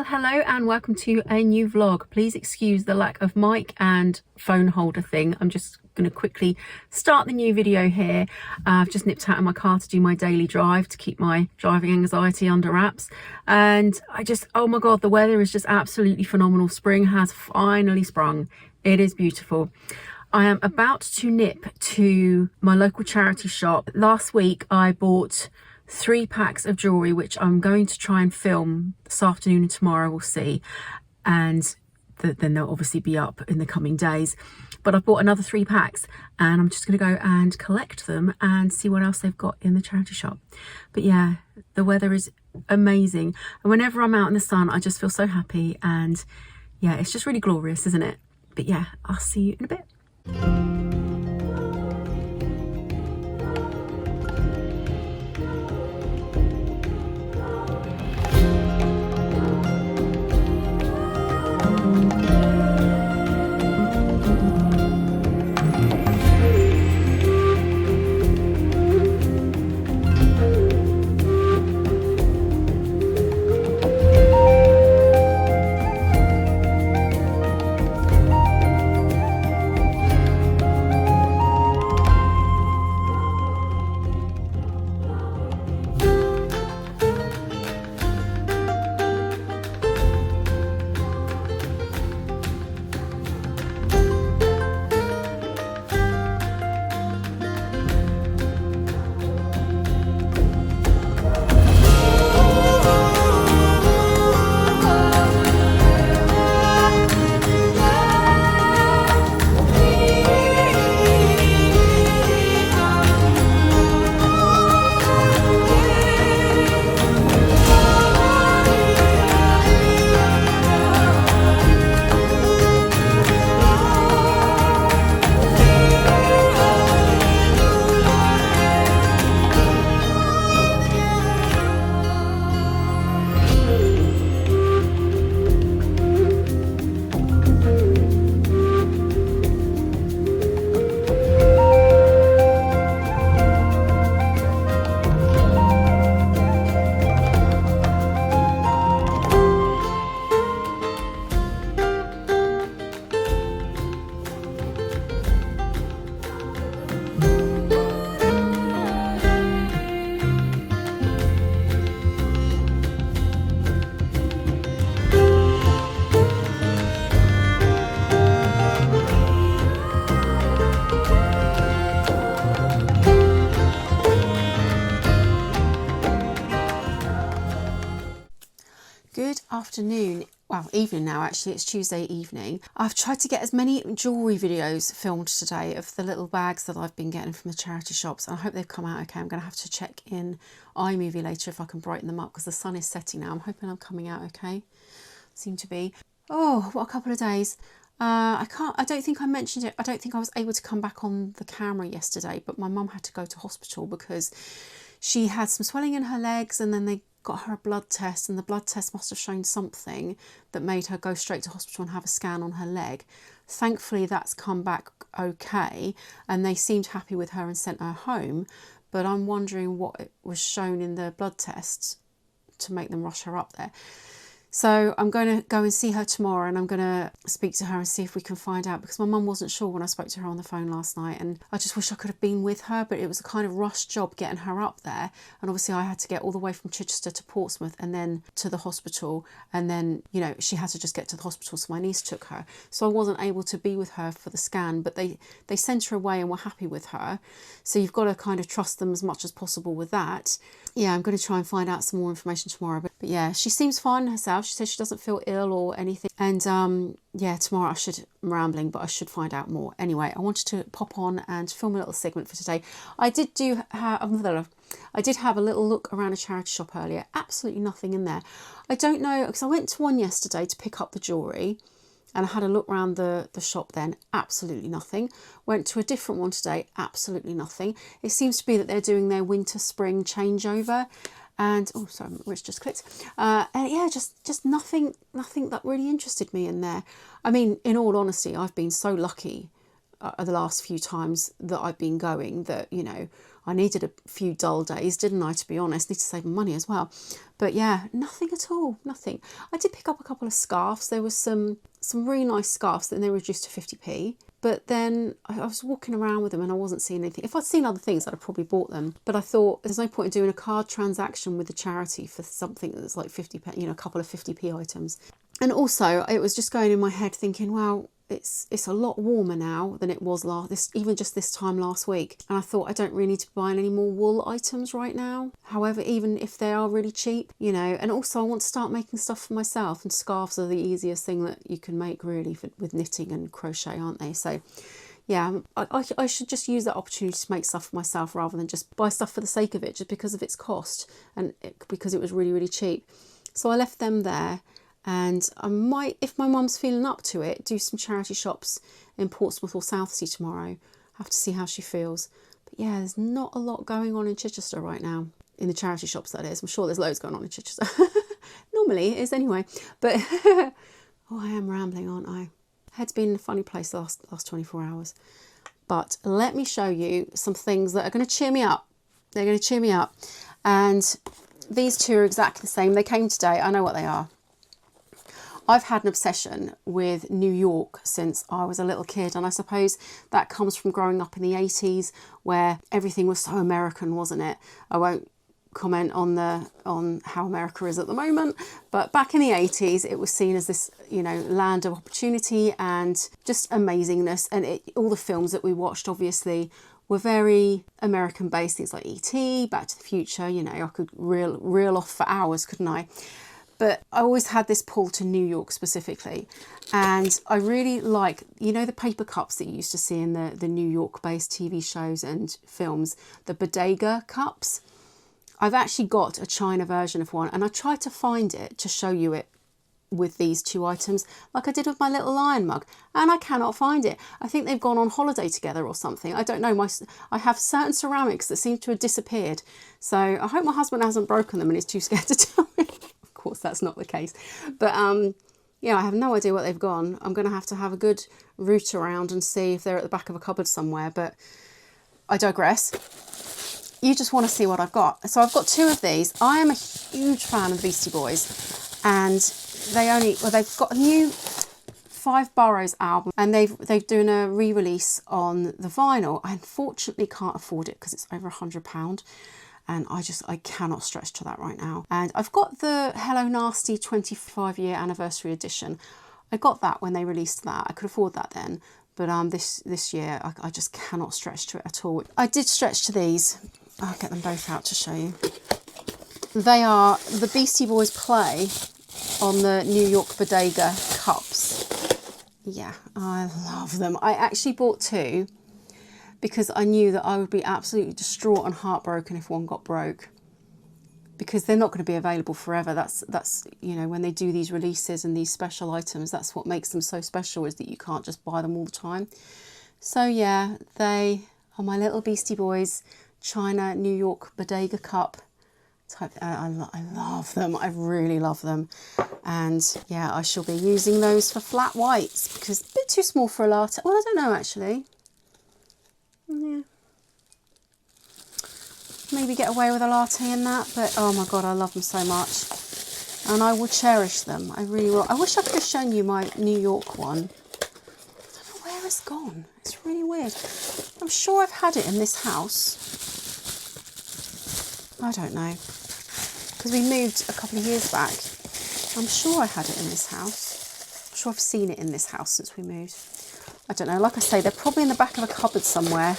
hello and welcome to a new vlog. Please excuse the lack of mic and phone holder thing. I'm just going to quickly start the new video here. I've just nipped out of my car to do my daily drive to keep my driving anxiety under wraps, and oh my god, the weather is just absolutely phenomenal. Spring has finally sprung. It is beautiful. I am about to nip to my local charity shop. Last week I bought 3 packs of jewellery, which I'm going to try and film this afternoon and tomorrow, we'll see, and then they'll obviously be up in the coming days. But I've bought another 3 packs and I'm just going to go and collect them and see what else they've got in the charity shop. But yeah, the weather is amazing, and whenever I'm out in the sun I just feel so happy, and yeah, it's just really glorious, isn't it? But yeah, I'll see you in a bit. Good afternoon, well, evening now actually, it's Tuesday evening. I've tried to get as many jewellery videos filmed today of the little bags that I've been getting from the charity shops, and I hope they've come out okay. I'm going to have to check in iMovie later if I can brighten them up because the sun is setting now. I'm hoping I'm coming out okay. Seem to be. Oh, what a couple of days. I don't think I mentioned it. I don't think I was able to come back on the camera yesterday, but my mum had to go to hospital because she had some swelling in her legs, and then they got her a blood test, and the blood test must have shown something that made her go straight to hospital and have a scan on her leg. Thankfully that's come back okay, and they seemed happy with her and sent her home, but I'm wondering what was shown in the blood tests to make them rush her up there. So I'm going to go and see her tomorrow, and I'm going to speak to her and see if we can find out, because my mum wasn't sure when I spoke to her on the phone last night, and I just wish I could have been with her, but it was a kind of rushed job getting her up there, and obviously I had to get all the way from Chichester to Portsmouth and then to the hospital, and then, you know, she had to just get to the hospital, so my niece took her. So I wasn't able to be with her for the scan, but they sent her away and were happy with her. So you've got to kind of trust them as much as possible with that. Yeah, I'm going to try and find out some more information tomorrow, but yeah, she seems fine herself. She says she doesn't feel ill or anything, and yeah, tomorrow I'm rambling, but I should find out more. Anyway, I wanted to pop on and film a little segment for today. I did have a little look around a charity shop earlier. Absolutely nothing in there. I don't know, because I went to one yesterday to pick up the jewellery, and I had a look around the shop then. Absolutely nothing. Went to a different one today. Absolutely nothing. It seems to be that they're doing their winter spring changeover, and oh sorry, my wrist just clicked. And yeah, just nothing that really interested me in there. I mean, in all honesty, I've been so lucky the last few times that I've been going that, you know, I needed a few dull days, didn't I, to be honest? Need to save money as well. But yeah, nothing at all, nothing. I did pick up a couple of scarves. There was some really nice scarves and they were reduced to 50p. But then I was walking around with them and I wasn't seeing anything. If I'd seen other things, I'd have probably bought them. But I thought there's no point in doing a card transaction with the charity for something that's like 50p, you know, a couple of 50p items. And also, it was just going in my head thinking, well, it's a lot warmer now than it was even just this time last week. And I thought I don't really need to buy any more wool items right now. However, even if they are really cheap, you know, and also I want to start making stuff for myself, and scarves are the easiest thing that you can make really with knitting and crochet, aren't they? So yeah, I should just use that opportunity to make stuff for myself rather than just buy stuff for the sake of it, just because of its cost and because it was really, really cheap. So I left them there. And I might, if my mum's feeling up to it, do some charity shops in Portsmouth or Southsea tomorrow. I have to see how she feels. But yeah, there's not a lot going on in Chichester right now. In the charity shops, that is. I'm sure there's loads going on in Chichester. Normally it is anyway. But oh, I am rambling, aren't I? Head's been in a funny place the last 24 hours. But let me show you some things that are going to cheer me up. They're going to cheer me up. And these two are exactly the same. They came today. I know what they are. I've had an obsession with New York since I was a little kid, and I suppose that comes from growing up in the 80s where everything was so American, wasn't it? I won't comment on how America is at the moment, but back in the 80s it was seen as this, you know, land of opportunity and just amazingness, and all the films that we watched obviously were very American based, things like E.T., Back to the Future, you know, I could reel off for hours, couldn't I? But I always had this pull to New York specifically. And I really like, you know, the paper cups that you used to see in the New York-based TV shows and films, the bodega cups. I've actually got a China version of one, and I tried to find it to show you it with these two items, like I did with my little lion mug, and I cannot find it. I think they've gone on holiday together or something. I don't know. I have certain ceramics that seem to have disappeared. So I hope my husband hasn't broken them and is too scared to tell me. Of course that's not the case, but yeah, I have no idea what they've gone. I'm going to have a good root around and see if they're at the back of a cupboard somewhere, but I digress. You just want to see what I've got. So I've got two of these. I am a huge fan of Beastie Boys, and they've got a new 5 Boroughs album, and they've done a re-release on the vinyl. I unfortunately can't afford it because it's over £100. And I cannot stretch to that right now. And I've got the Hello Nasty 25-year anniversary edition. I got that when they released that. I could afford that then. But this year, I just cannot stretch to it at all. I did stretch to these. I'll get them both out to show you. They are the Beastie Boys play on the New York Bodega cups. Yeah, I love them. I actually bought 2. Because I knew that I would be absolutely distraught and heartbroken if one got broke, because they're not going to be available forever. That's you know, when they do these releases and these special items, that's what makes them so special, is that you can't just buy them all the time. So yeah, they are my little Beastie Boys China New York Bodega cup type. I love them. I really love them. And yeah, I shall be using those for flat whites because it's a bit too small for a latte. Well, I don't know actually. Yeah, maybe get away with a latte in that, but oh my god, I love them so much, and I will cherish them. I really will. I wish I could have shown you my New York one. I don't know where it's gone. It's really weird. I'm sure I've had it in this house. I don't know, because we moved a couple of years back. I'm sure I had it in this house. I'm sure I've seen it in this house since we moved. I don't know, like I say, they're probably in the back of a cupboard somewhere.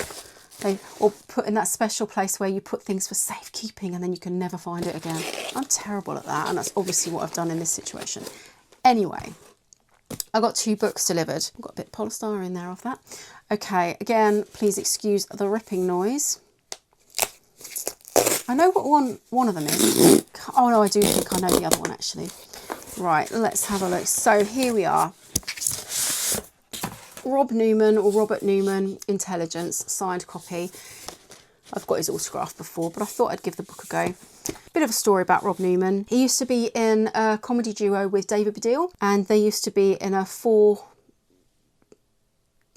Or put in that special place where you put things for safekeeping and then you can never find it again. I'm terrible at that, and that's obviously what I've done in this situation. Anyway, I got 2 books delivered. I've got a bit of polystyrene there off that. Okay, again, please excuse the ripping noise. I know what one of them is. Oh no, I do think I know the other one actually. Right, let's have a look. So here we are. Rob Newman, or Robert Newman, Intelligence, signed copy. I've got his autograph before, but I thought I'd give the book a go. Bit of a story about Rob Newman. He used to be in a comedy duo with David Baddiel, and they used to be in a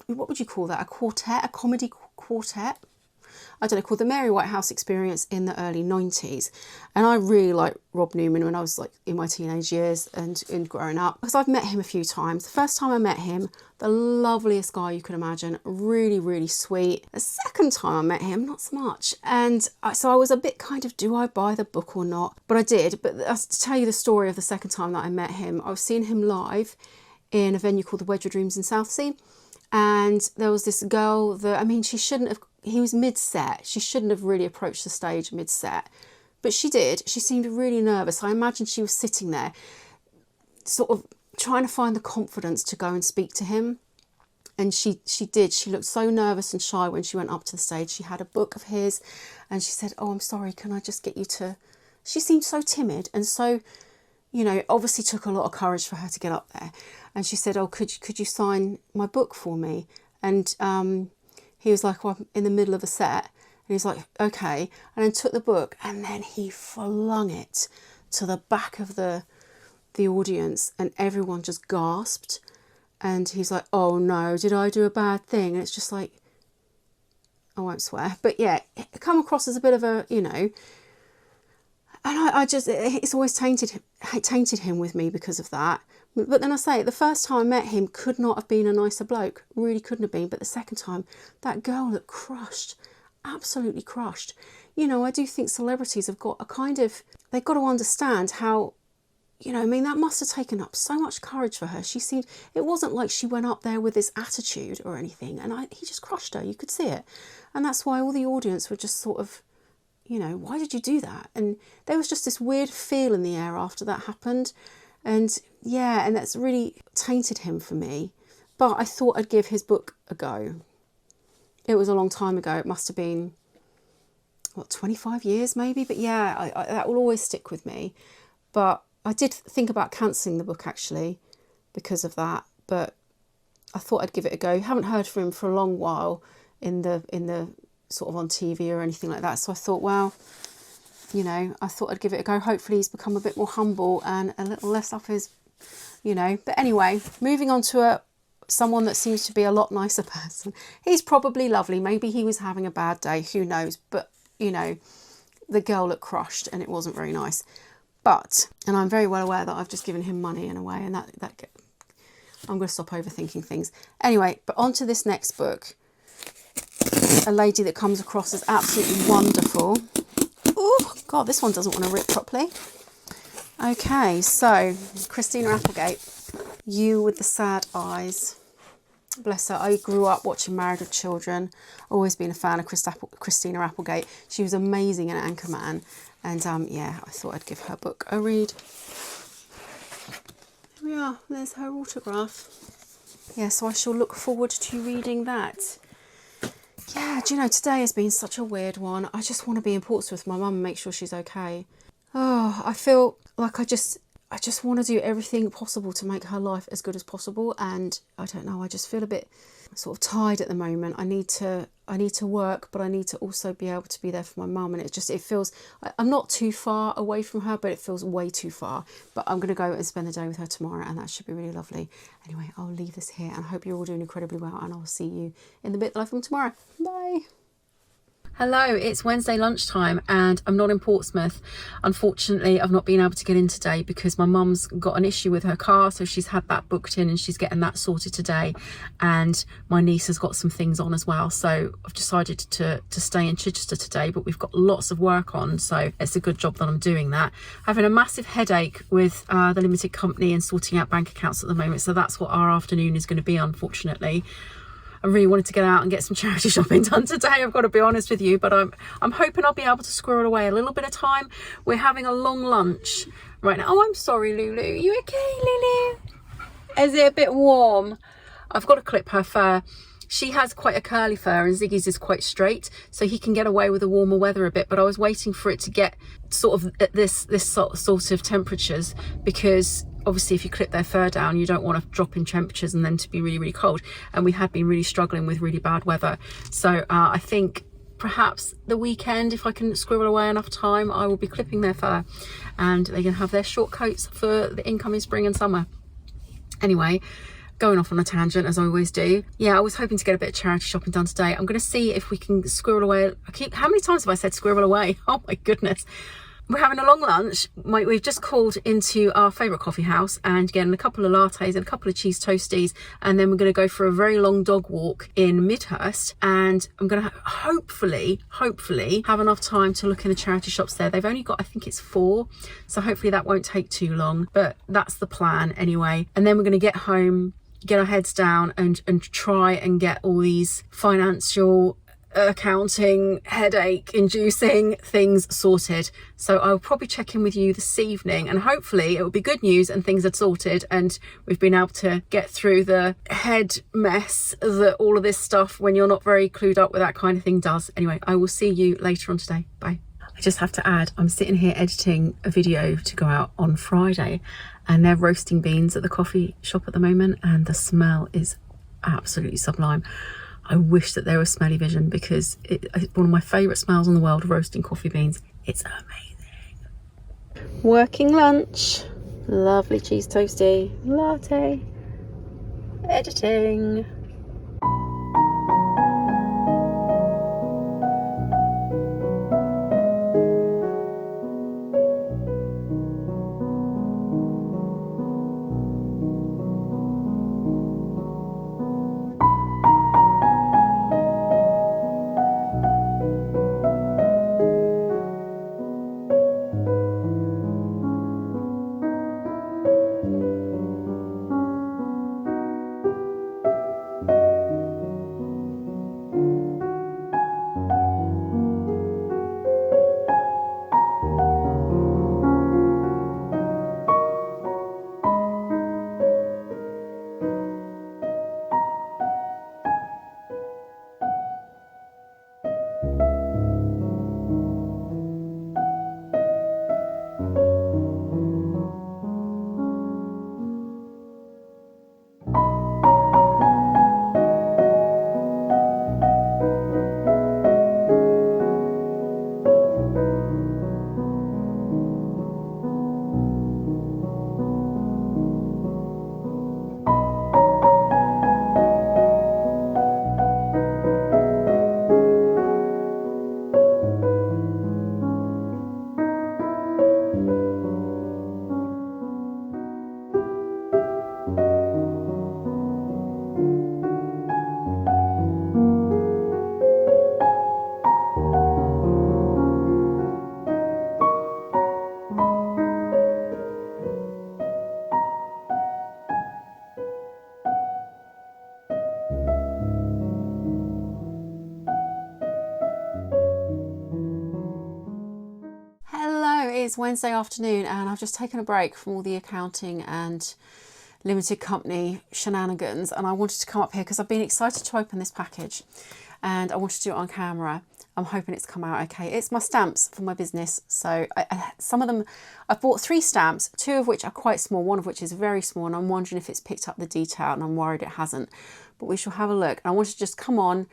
what would you call that? A quartet? A comedy quartet? I don't know, called The Mary Whitehouse Experience in the early 90s. And I really liked Rob Newman when I was like in my teenage years and growing up, because I've met him a few times. The first time I met him, the loveliest guy you could imagine, really, really sweet. The second time I met him, not so much. And so I was a bit kind of, do I buy the book or not? But I did. But to tell you the story of the second time that I met him, I was seeing him live in a venue called the Wedgwood Rooms in Southsea. And there was this girl that, I mean, she shouldn't have, he was mid-set. She shouldn't have really approached the stage mid-set. But she did. She seemed really nervous. I imagine she was sitting there sort of trying to find the confidence to go and speak to him. And she did. She looked so nervous and shy when she went up to the stage. She had a book of his and she said, oh, I'm sorry, can I just get you to... She seemed so timid and so, you know, obviously took a lot of courage for her to get up there. And she said, oh, could you sign my book for me? And he was like, well, I'm in the middle of a set. And he's like, okay. And then took the book and then he flung it to the back of the audience and everyone just gasped. And he's like, oh no, did I do a bad thing? And it's just like, I won't swear. But yeah, it come across as a bit of a, you know, and I just, it's always tainted him with me because of that. But then I say, the first time I met him could not have been a nicer bloke. Really couldn't have been. But the second time, that girl looked crushed, absolutely crushed. You know, I do think celebrities have got a kind of, they've got to understand how, you know, I mean, that must have taken up so much courage for her. She seemed, it wasn't like she went up there with this attitude or anything. And he just crushed her. You could see it. And that's why all the audience were just sort of, you know, why did you do that? And there was just this weird feel in the air after that happened. And yeah, and that's really tainted him for me. But I thought I'd give his book a go. It was a long time ago. It must have been, what, 25 years maybe? But yeah, that will always stick with me. But I did think about cancelling the book actually because of that. But I thought I'd give it a go. Haven't heard from him for a long while in the sort of on TV or anything like that. So I thought, well, you know, I thought I'd give it a go. Hopefully he's become a bit more humble and a little less off his, you know. But anyway, moving on to someone that seems to be a lot nicer person. He's probably lovely. Maybe he was having a bad day. Who knows? But, you know, the girl looked crushed and it wasn't very nice. But, and I'm very well aware that I've just given him money in a way, and that I'm going to stop overthinking things. Anyway, but on to this next book. A lady that comes across as absolutely wonderful. Oh, God, this one doesn't want to rip properly. Okay, so Christina Applegate, You with the Sad Eyes. Bless her. I grew up watching Married with Children. Always been a fan of Christina Applegate. She was amazing in Anchorman. And yeah, I thought I'd give her book a read. Here we are. There's her autograph. Yeah, so I shall look forward to reading that. Yeah, do you know, today has been such a weird one. I just want to be in Portsmouth with my mum and make sure she's okay. Oh, I feel like I just want to do everything possible to make her life as good as possible. And I don't know, I just feel a bit sort of tired at the moment. I need to work, but I need to also be able to be there for my mum. And it feels, I'm not too far away from her, but it feels way too far. But I'm going to go and spend the day with her tomorrow, and that should be really lovely. Anyway, I'll leave this here, and I hope you're all doing incredibly well, and I'll see you in the bit that I film tomorrow. Bye. Hello, it's Wednesday lunchtime and I'm not in Portsmouth. Unfortunately, I've not been able to get in today because my mum's got an issue with her car, so she's had that booked in and she's getting that sorted today. And my niece has got some things on as well, so I've decided to stay in Chichester today, but we've got lots of work on, so it's a good job that I'm doing that. Having a massive headache with the limited company and sorting out bank accounts at the moment, so that's what our afternoon is going to be, unfortunately. I really wanted to get out and get some charity shopping done today, I've got to be honest with you, but I'm hoping I'll be able to squirrel away a little bit of time. We're having a long lunch right now. Oh, I'm sorry, Lulu. You okay, Lulu? Is it a bit warm? I've got to clip her fur. She has quite a curly fur and Ziggy's is quite straight, so he can get away with the warmer weather a bit, but I was waiting for it to get sort of at this sort of temperatures, because obviously if you clip their fur down, you don't want to drop in temperatures and then to be really, really cold. And we had been really struggling with really bad weather. So I think perhaps the weekend, if I can squirrel away enough time, I will be clipping their fur and they can have their short coats for the incoming spring and summer. Anyway, going off on a tangent as I always do. Yeah, I was hoping to get a bit of charity shopping done today. I'm going to see if we can squirrel away. How many times have I said squirrel away? Oh my goodness. We're having a long lunch. We've just called into our favourite coffee house and getting a couple of lattes and a couple of cheese toasties, and then we're going to go for a very long dog walk in Midhurst, and I'm going to hopefully have enough time to look in the charity shops there. They've only got, I think it's 4, so hopefully that won't take too long, but that's the plan anyway. And then we're going to get home, get our heads down and try and get all these financial accounting headache inducing things sorted. So I'll probably check in with you this evening, and hopefully it will be good news and things are sorted and we've been able to get through the head mess that all of this stuff, when you're not very clued up with that kind of thing, does. Anyway, I will see you later on today. Bye. I just have to add, I'm sitting here editing a video to go out on Friday, and they're roasting beans at the coffee shop at the moment, and the smell is absolutely sublime. I wish that there was smelly vision, because it's one of my favourite smells in the world, roasting coffee beans. It's amazing. Working lunch. Lovely cheese toasty. Latte. Editing. It's Wednesday afternoon, and I've just taken a break from all the accounting and limited company shenanigans, and I wanted to come up here because I've been excited to open this package and I wanted to do it on camera. I'm hoping it's come out okay. It's my stamps for my business. So some of them, I've bought 3 stamps, 2 of which are quite small, 1 of which is very small, and I'm wondering if it's picked up the detail, and I'm worried it hasn't, but we shall have a look. And I wanted to just come on,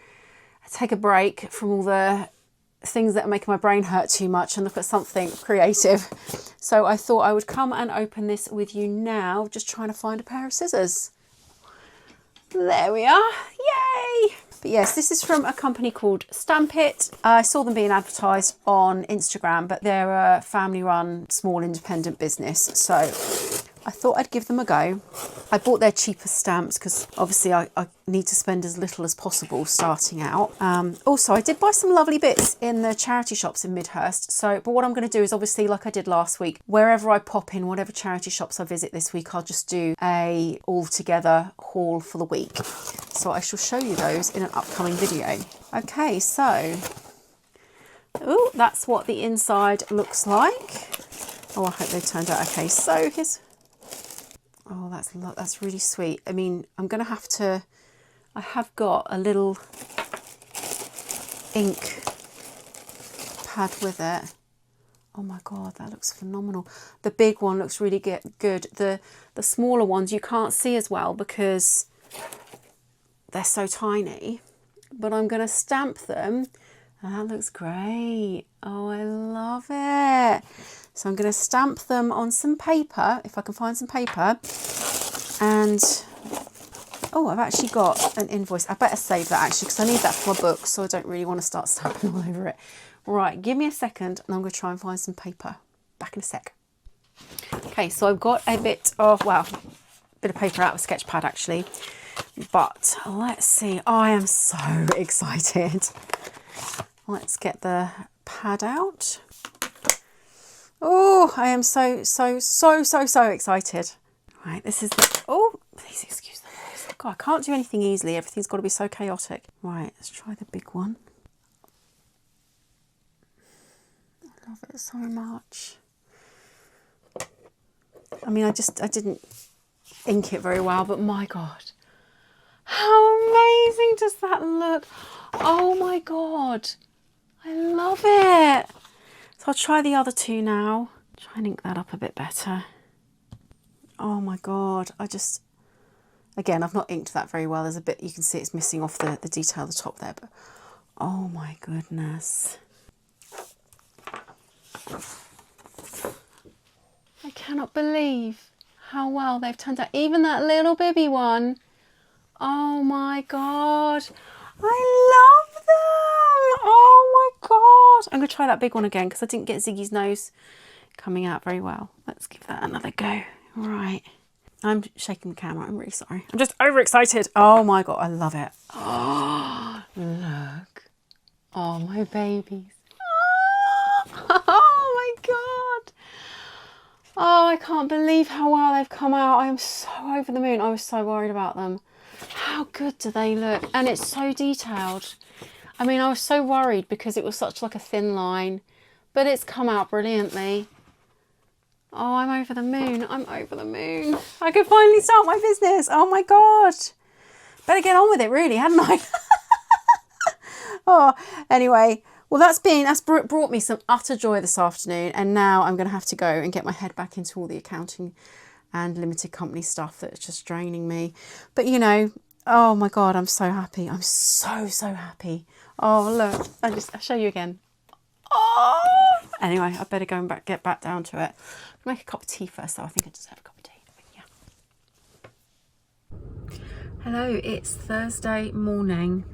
take a break from all the things that are making my brain hurt too much and look at something creative. So I thought I would come and open this with you now, just trying to find a pair of scissors. There we are, yay! But yes, this is from a company called Stamp It. I saw them being advertised on Instagram, but they're a family-run, small independent business, so I thought I'd give them a go. I bought their cheapest stamps because obviously I need to spend as little as possible starting out. Also, I did buy some lovely bits in the charity shops in Midhurst. But what I'm going to do is, obviously, like I did last week, wherever I pop in, whatever charity shops I visit this week, I'll just do a all-together haul for the week. So I shall show you those in an upcoming video. Okay, so, ooh, that's what the inside looks like. Oh, I hope they turned out okay. So here's, oh, that's really sweet. I mean, I'm going to have to, I have got a little ink pad with it. Oh my God, that looks phenomenal. The big one looks really good. The smaller ones you can't see as well because they're so tiny, but I'm going to stamp them. And that looks great. Oh, I love it. So I'm going to stamp them on some paper, if I can find some paper, and Oh, I've actually got an invoice. I better save that actually because I need that for my book, so I don't really want to start stamping all over it. Right, give me a second and I'm going to try and find some paper. Back in a sec. Okay, so I've got a bit of, well, bit of paper out of a sketch pad actually. But let's see. I am so excited. Let's get the pad out. Oh, I am so excited. Right, this is the, oh, please excuse the noise. God, I can't do anything easily. Everything's got to be so chaotic. Right, let's try the big one. I love it so much. I mean, I didn't ink it very well, but my God, how amazing does that look? Oh my God, I love it. So I'll try the other two now. Try and ink that up a bit better. Oh my God, again, I've not inked that very well. There's a bit, you can see it's missing off the detail at the top there, but oh my goodness. I cannot believe how well they've turned out. Even that little bibby one. Oh my God. I love them. Oh my God. I'm going to try that big one again because I didn't get Ziggy's nose coming out very well. Let's give that another go. Right. I'm shaking the camera. I'm really sorry. I'm just overexcited. Oh my God. I love it. Oh, look. Oh, my babies. Oh my God. Oh, I can't believe how well they've come out. I am so over the moon. I was so worried about them. How good do they look? And it's so detailed. I mean, I was so worried because it was such like a thin line, but it's come out brilliantly. Oh, I'm over the moon. I'm over the moon. I could finally start my business. Oh my God. Better get on with it really, hadn't I? Oh, anyway. Well, that's brought me some utter joy this afternoon, and now I'm going to have to go and get my head back into all the accounting and limited company stuff that's just draining me. But you know, oh my God, I'm so happy. I'm so happy. Oh, look, I'll show you again. Oh, anyway, I better go and get back down to it. I'll make a cup of tea first, though. I think I deserve a cup of tea. But yeah. Hello, it's Thursday morning.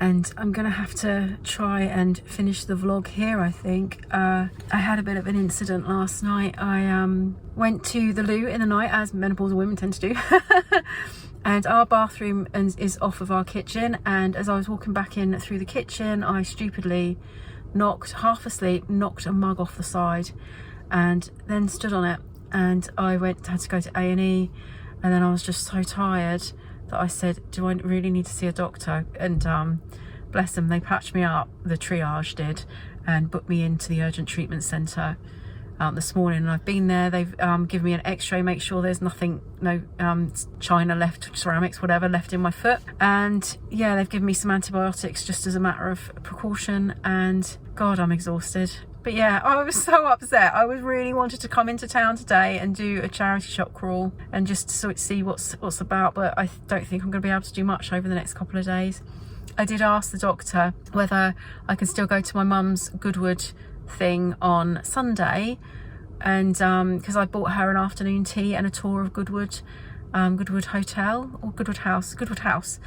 And I'm going to have to try and finish the vlog here, I think. I had a bit of an incident last night. I went to the loo in the night, as menopausal women tend to do. And our bathroom is off of our kitchen. And as I was walking back in through the kitchen, I stupidly half asleep, knocked a mug off the side and then stood on it. And I had to go to A&E. And then I was just so tired that I said, do I really need to see a doctor? And bless them, they patched me up, the triage did, and booked me into the urgent treatment centre this morning. And I've been there, they've given me an x-ray, make sure there's nothing, no china left, ceramics, whatever, left in my foot. And yeah, they've given me some antibiotics just as a matter of precaution. And God, I'm exhausted. But yeah, I was so upset. I really wanted to come into town today and do a charity shop crawl and just see what's about, but I don't think I'm going to be able to do much over the next couple of days. I did ask the doctor whether I can still go to my mum's Goodwood thing on Sunday, and because I bought her an afternoon tea and a tour of Goodwood Hotel or Goodwood House,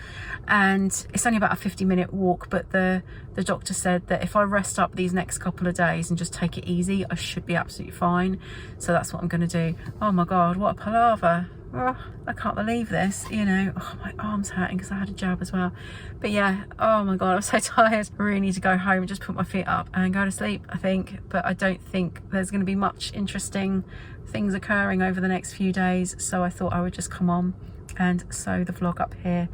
and it's only about a 50-minute walk, but the doctor said that if I rest up these next couple of days and just take it easy, I should be absolutely fine. So that's what I'm going to do. Oh my God, what a palaver. Oh, I can't believe this, you know. Oh, my arm's hurting because I had a jab as well. But yeah, oh my God, I'm so tired. I really need to go home and just put my feet up and go to sleep, I think. But I don't think there's going to be much interesting things occurring over the next few days, so I thought I would just come on and sew the vlog up here.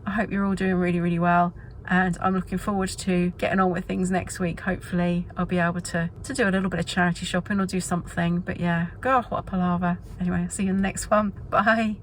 I hope you're all doing really well, and I'm looking forward to getting on with things next week. Hopefully I'll be able to do a little bit of charity shopping or do something. But yeah, God, what a palaver. Anyway, I'll see you in the next one. Bye.